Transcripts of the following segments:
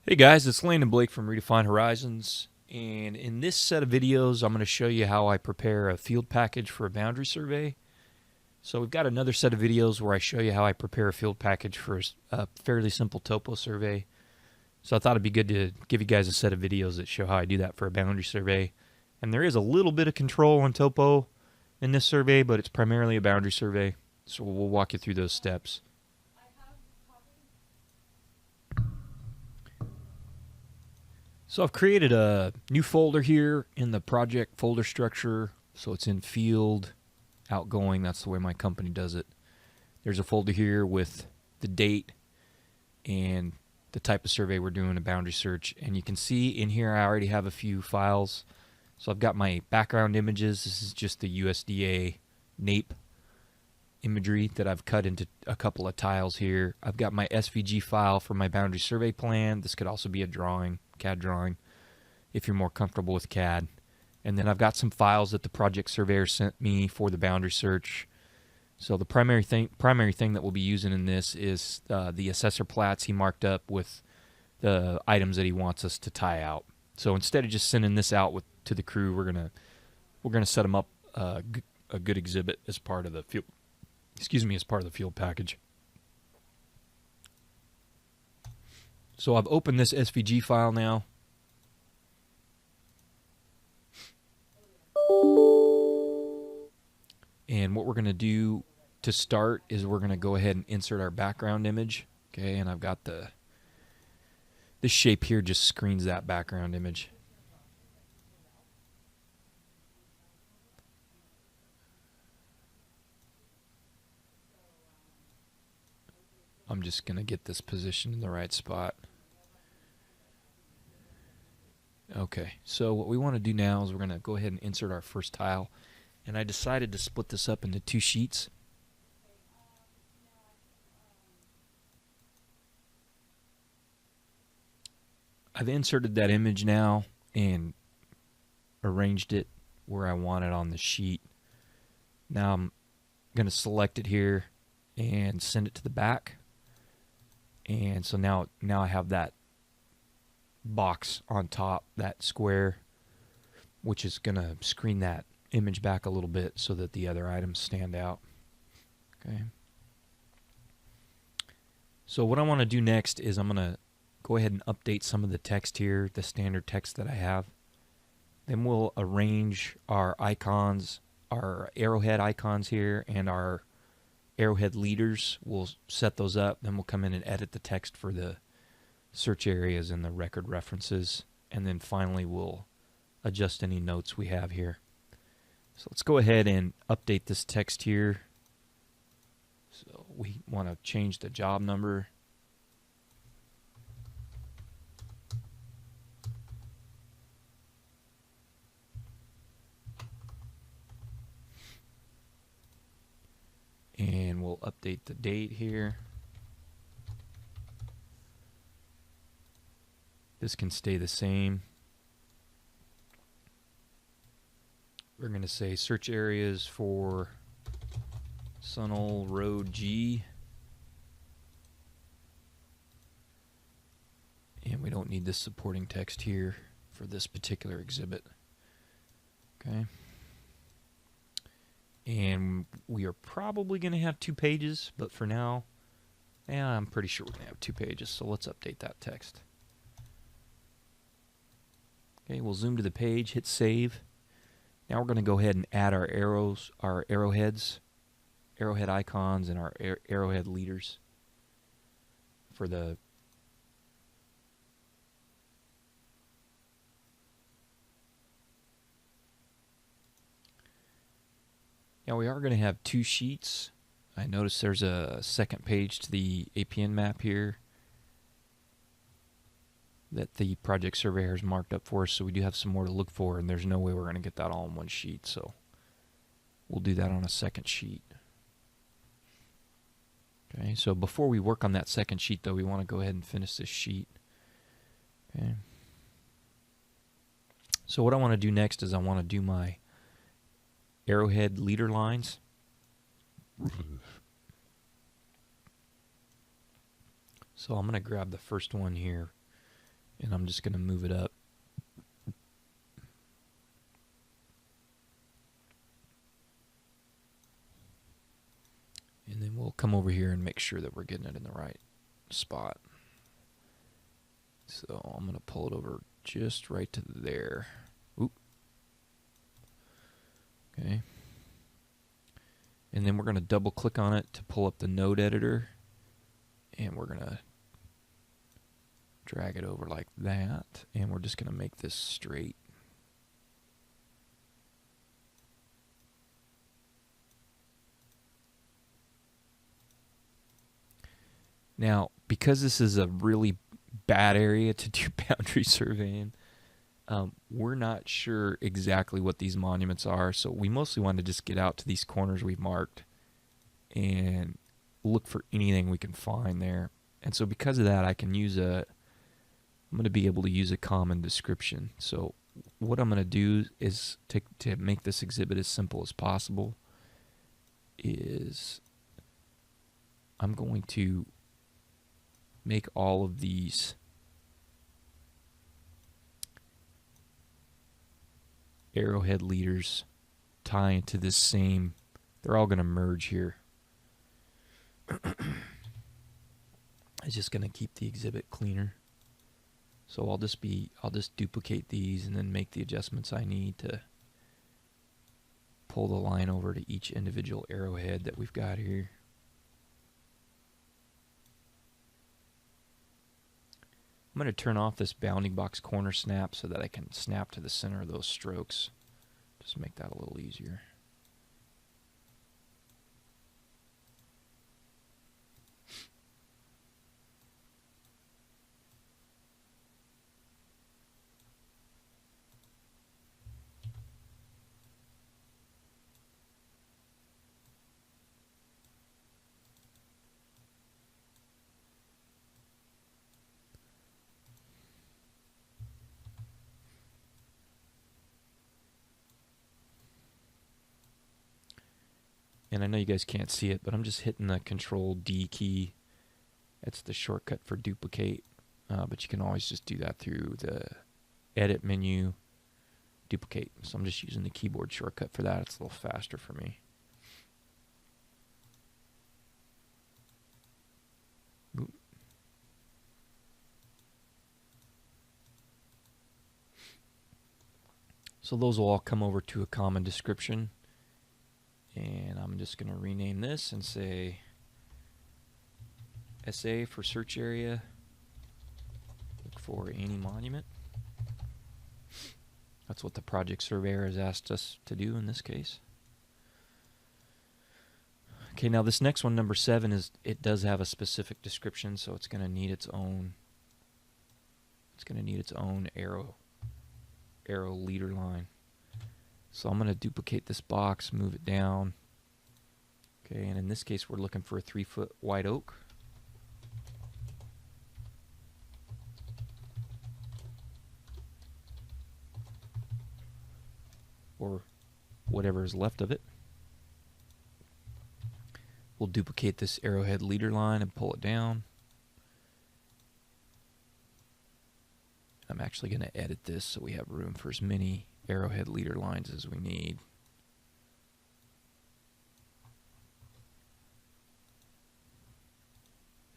Hey guys, it's Landon Blake from Redefined Horizons, and in this set of videos I'm going to show you how I prepare a field package for a boundary survey. So we've got another set of videos where I show you how I prepare a field package for a fairly simple topo survey. So I thought it'd be good to give you guys a set of videos that show how I do that for a boundary survey. And there is a little bit of control on topo in this survey, but it's primarily a boundary survey. So we'll walk you through those steps. So I've created a new folder here in the project folder structure. So it's in field, outgoing. That's the way my company does it. There's a folder here with the date and the type of survey we're doing, a boundary search. And you can see in here I already have a few files. So I've got my background images. This is just the USDA NAPE imagery that I've cut into a couple of tiles here. I've got my SVG file for my boundary survey plan. This could also be a drawing, CAD drawing, if you're more comfortable with CAD. And then I've got some files that the project surveyor sent me for the boundary search. So the primary thing that we'll be using in this is the assessor plats he marked up with the items that he wants us to tie out. So instead of just sending this out to the crew, we're gonna set them up a good exhibit as part of the field. As part of the field package. So I've opened this SVG file now. And what we're going to do to start is we're going to go ahead and insert our background image. Okay, and I've got this shape here just screens that background image. I'm just going to get this positioned in the right spot. Okay, so what we want to do now is we're going to go ahead and insert our first tile. And I decided to split this up into two sheets. I've inserted that image now and arranged it where I want it on the sheet. Now I'm going to select it here and send it to the back. And so now I have that box on top, that square, which is going to screen that image back a little bit so that the other items stand out. Okay. So what I want to do next is I'm going to go ahead and update some of the text here, the standard text that I have. Then we'll arrange our icons, our arrowhead icons here, and our arrowhead leaders. We'll set those up. Then we'll come in and edit the text for the search areas and the record references. And then finally we'll adjust any notes we have here. So let's go ahead and update this text here. So we want to change the job number. And we'll update the date here. This can stay the same. We're going to say search areas for Sunnell Road G. And we don't need this supporting text here for this particular exhibit. Okay. And we are probably going to have 2 pages, but for now, I'm pretty sure we're going to have 2 pages. So let's update that text. Okay, we'll zoom to the page, hit save. Now we're going to go ahead and add our arrows, our arrowheads, arrowhead icons, and our arrowhead leaders for the Now we are going to have 2 sheets. I notice there's a second page to the APN map here that the project surveyor has marked up for us, so we do have some more to look for, and there's no way we're going to get that all in one sheet, so we'll do that on a second sheet. Okay, so before we work on that second sheet, though, we want to go ahead and finish this sheet. Okay. So what I want to do next is I want to do my arrowhead leader lines. So I'm going to grab the first one here And I'm just going to move it up. And then we'll come over here and make sure that we're getting it in the right spot. So I'm going to pull it over just right to there. Oop. Okay. And then we're going to double click on it to pull up the node editor. And we're going to drag it over like that. And we're just going to make this straight. Now, because this is a really bad area to do boundary surveying, we're not sure exactly what these monuments are, so we mostly want to just get out to these corners we've marked and look for anything we can find there. And so because of that, I'm going to be able to use a common description. So what I'm going to do is to make this exhibit as simple as possible is I'm going to make all of these arrowhead leaders tie into this same, they're all going to merge here. It's just going to keep the exhibit cleaner. So I'll just duplicate these and then make the adjustments I need to pull the line over to each individual arrowhead that we've got here. I'm going to turn off this bounding box corner snap so that I can snap to the center of those strokes. Just make that a little easier. And I know you guys can't see it, but I'm just hitting the Control D key. That's the shortcut for duplicate. But you can always just do that through the Edit menu, duplicate. So I'm just using the keyboard shortcut for that. It's a little faster for me. Oop. So those will all come over to a common description. And I'm just going to rename this and say SA for search area. Look for any monument. That's what the project surveyor has asked us to do in this case. Okay, now this next one, number 7, it does have a specific description, so it's going to need its own. It's going to need its own arrow leader line. So I'm going to duplicate this box, move it down. Okay, and in this case, we're looking for a 3-foot white oak. Or whatever is left of it. We'll duplicate this arrowhead leader line and pull it down. I'm actually going to edit this so we have room for as many arrowhead leader lines as we need.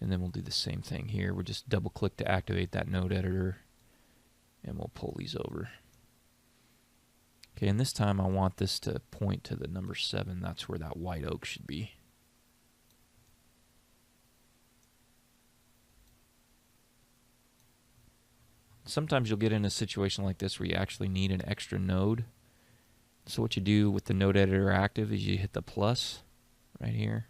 And then we'll do the same thing here. We'll just double click to activate that node editor and we'll pull these over. Okay, and this time I want this to point to the number 7. That's where that white oak should be. Sometimes you'll get in a situation like this where you actually need an extra node. So what you do with the node editor active is you hit the plus right here.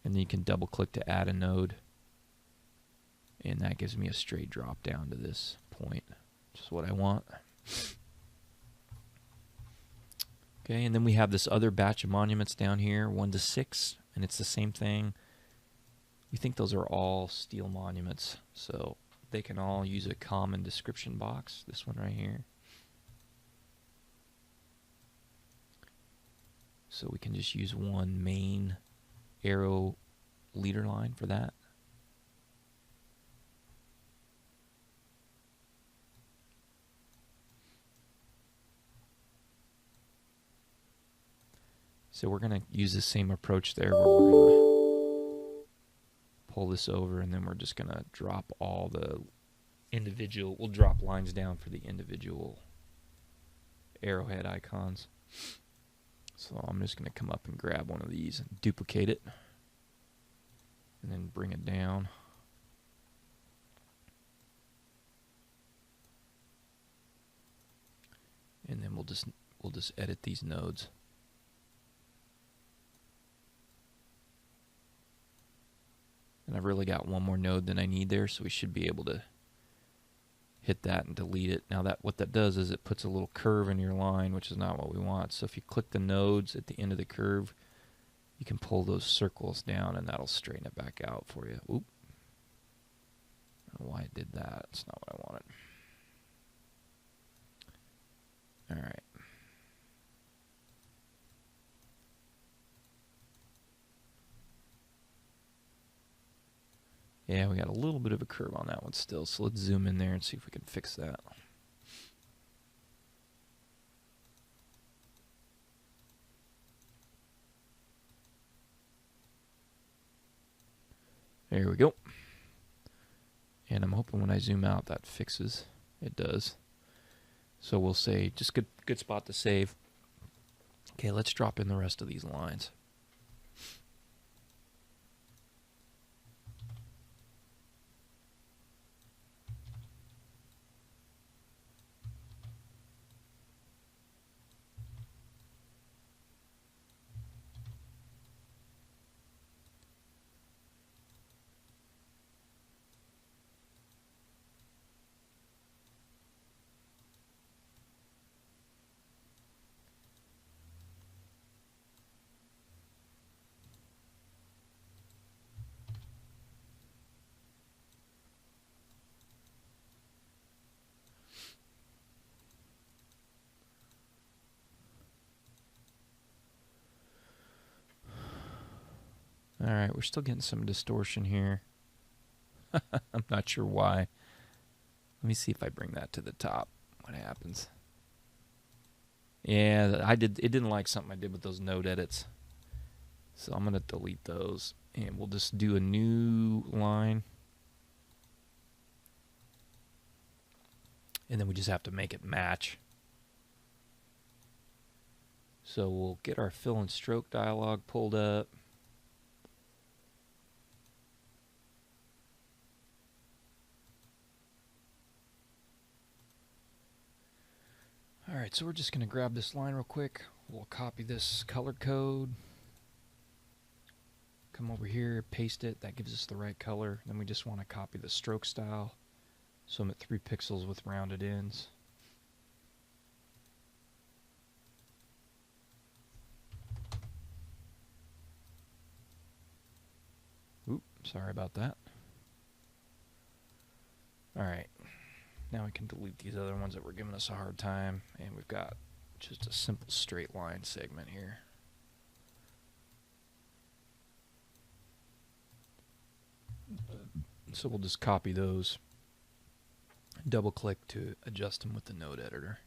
And then you can double click to add a node. And that gives me a straight drop down to this point, which is what I want. Okay, and then we have this other batch of monuments down here, 1 to 6, and it's the same thing. We think those are all steel monuments, so they can all use a common description box, this one right here. So we can just use one main arrow leader line for that. So we're going to use the same approach there where we're going to pull this over, and then we're just going to drop all the individual, we'll drop lines down for the individual arrowhead icons. So I'm just going to come up and grab one of these and duplicate it, and then bring it down. And then we'll just edit these nodes. And I've really got one more node than I need there, so we should be able to hit that and delete it. Now what that does is it puts a little curve in your line, which is not what we want. So if you click the nodes at the end of the curve, you can pull those circles down, and that'll straighten it back out for you. Oop. I don't know why it did that. It's not what I wanted. All right. Yeah, we got a little bit of a curve on that one still, so let's zoom in there and see if we can fix that. There we go. And I'm hoping when I zoom out that fixes. It does. So we'll say, just good spot to save. Okay, let's drop in the rest of these lines. All right, we're still getting some distortion here. I'm not sure why. Let me see if I bring that to the top. What happens? Yeah, it didn't like something I did with those node edits. So I'm going to delete those, and we'll just do a new line. And then we just have to make it match. So we'll get our fill and stroke dialog pulled up. All right, so we're just going to grab this line real quick. We'll copy this color code. Come over here, paste it. That gives us the right color. Then we just want to copy the stroke style. So I'm at 3 pixels with rounded ends. Oop, sorry about that. All right. Now we can delete these other ones that were giving us a hard time, and we've got just a simple straight line segment here. So we'll just copy those, double click to adjust them with the node editor.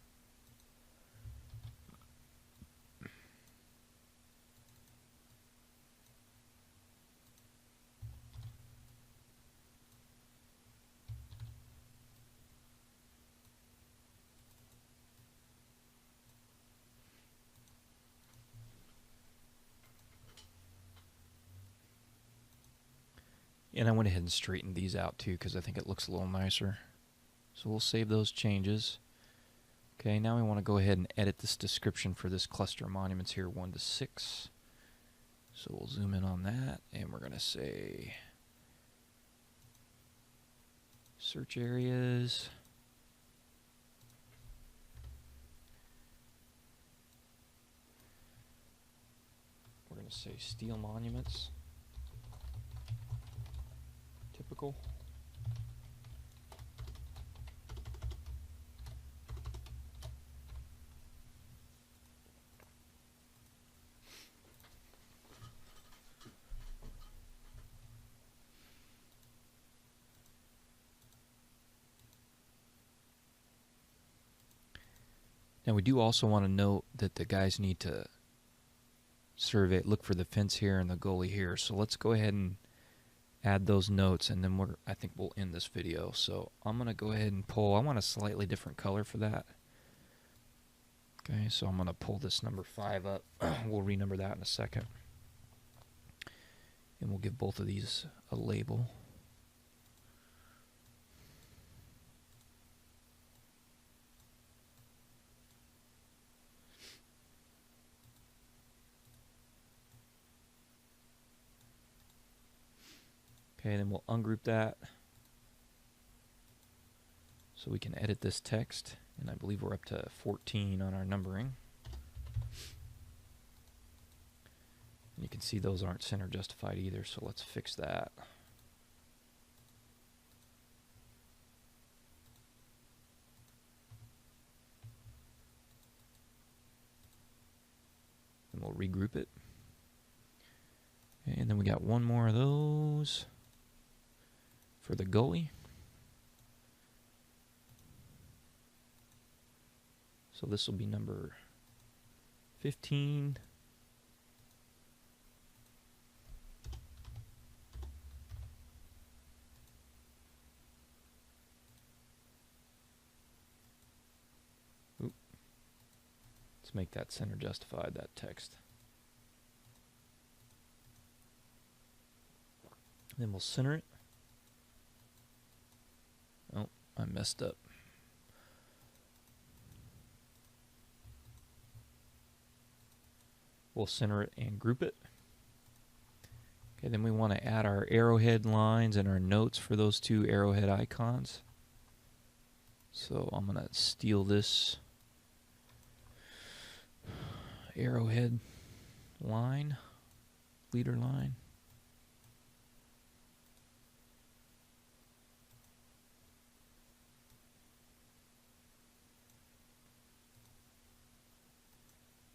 And I went ahead and straightened these out too because I think it looks a little nicer. So we'll save those changes. Okay, now we want to go ahead and edit this description for this cluster of monuments here, 1 to 6. So we'll zoom in on that, and we're going to say search areas. We're going to say steel monuments. Typical. Now we do also want to note that the guys need to survey, look for the fence here and the gully here. So let's go ahead and add those notes, and then I think we'll end this video. So I'm going to go ahead and pull, I want a slightly different color for that. Okay, so I'm going to pull this number 5 up. We'll renumber that in a second. And we'll give both of these a label. Okay, then we'll ungroup that so we can edit this text. And I believe we're up to 14 on our numbering. And you can see those aren't center justified either, so let's fix that. And we'll regroup it. And then we got one more of those for the gully. So this will be number 15. Oop. Let's make that center justified, that text. Then we'll center it. Oh, I messed up. We'll center it and group it. Okay, then we want to add our arrowhead lines and our notes for those two arrowhead icons. So I'm going to steal this arrowhead line, leader line.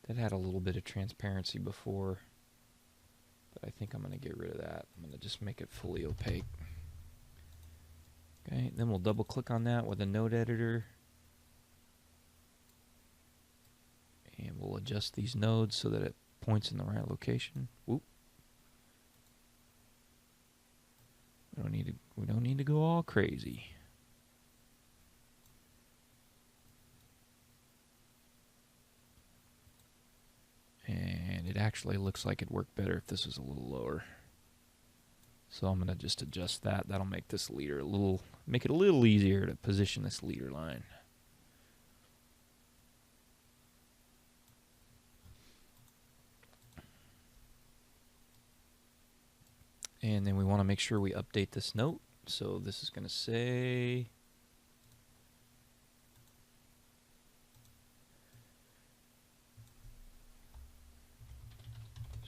That had a little bit of transparency before, but I think I'm going to get rid of that. I'm going to just make it fully opaque. Okay, then we'll double click on that with a node editor. And we'll adjust these nodes so that it points in the right location. Whoop. We don't need to go all crazy. And it actually looks like it worked better if this was a little lower. So I'm going to just adjust that. That'll make this leader make it a little easier to position this leader line. And then we want to make sure we update this note. So this is going to say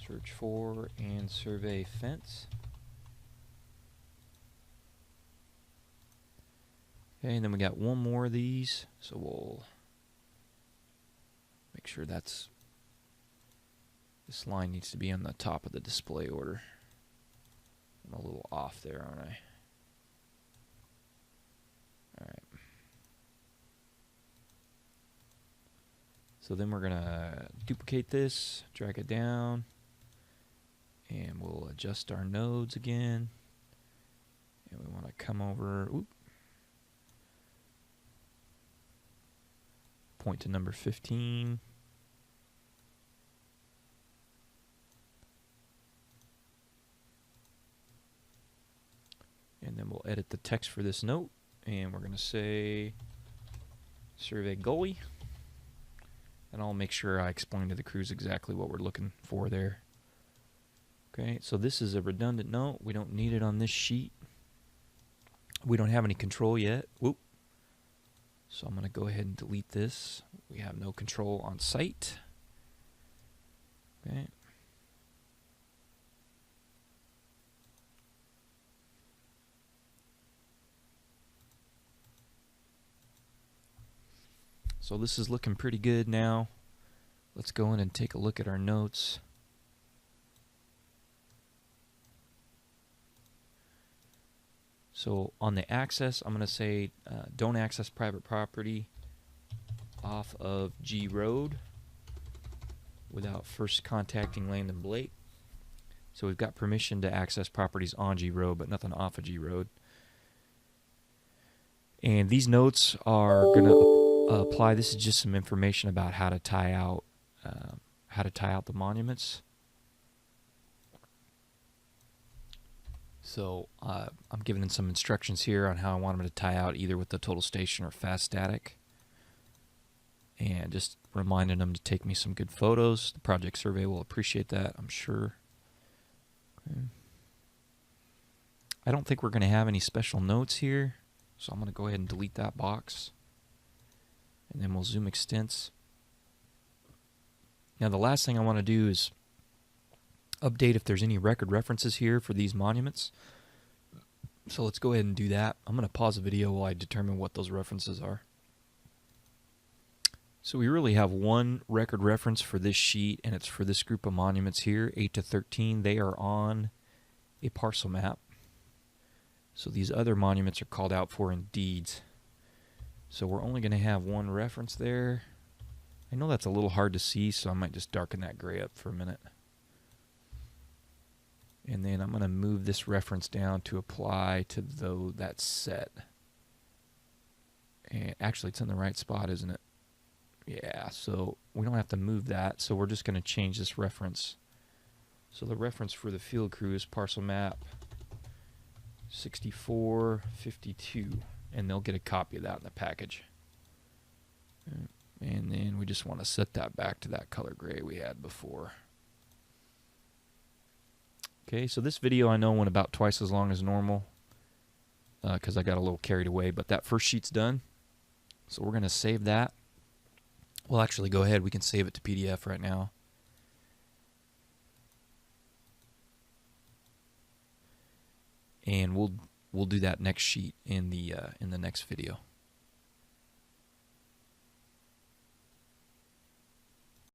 search for and survey fence. Okay, and then we got one more of these, so we'll make sure this line needs to be on the top of the display order. I'm a little off there, aren't I? Alright. So then we're going to duplicate this, drag it down, and we'll adjust our nodes again. And we want to come over, point to number 15. And then we'll edit the text for this note. And we're going to say survey gully. And I'll make sure I explain to the crews exactly what we're looking for there. Okay, so this is a redundant note. We don't need it on this sheet. We don't have any control yet. Whoop. So I'm going to go ahead and delete this. We have no control on site. Okay. So this is looking pretty good now. Let's go in and take a look at our notes. So on the access, I'm going to say don't access private property off of G Road. without first contacting Landon Blake. So we've got permission to access properties on G Road, but nothing off of G Road. And these notes are going to apply. This is just some information about how to tie out the monuments. So I'm giving them some instructions here on how I want them to tie out, either with the total station or fast static. And just reminding them to take me some good photos. The project survey will appreciate that, I'm sure. Okay. I don't think we're going to have any special notes here, so I'm going to go ahead and delete that box. And then we'll zoom extents. Now the last thing I want to do is update if there's any record references here for these monuments. So let's go ahead and do that. I'm going to pause the video while I determine what those references are. So we really have one record reference for this sheet, and it's for this group of monuments here, 8 to 13. They are on a parcel map. So these other monuments are called out for in deeds. So we're only going to have one reference there. I know that's a little hard to see, so I might just darken that gray up for a minute. And then I'm going to move this reference down to apply to that set. And actually, it's in the right spot, isn't it? Yeah, so we don't have to move that, so we're just going to change this reference. So the reference for the field crew is parcel map 6452, and they'll get a copy of that in the package. And then we just want to set that back to that color gray we had before. Okay, so this video I know went about twice as long as normal because I got a little carried away, but that first sheet's done. So we're going to save that. Well, actually, go ahead. We can save it to PDF right now. And we'll do that next sheet in the next video.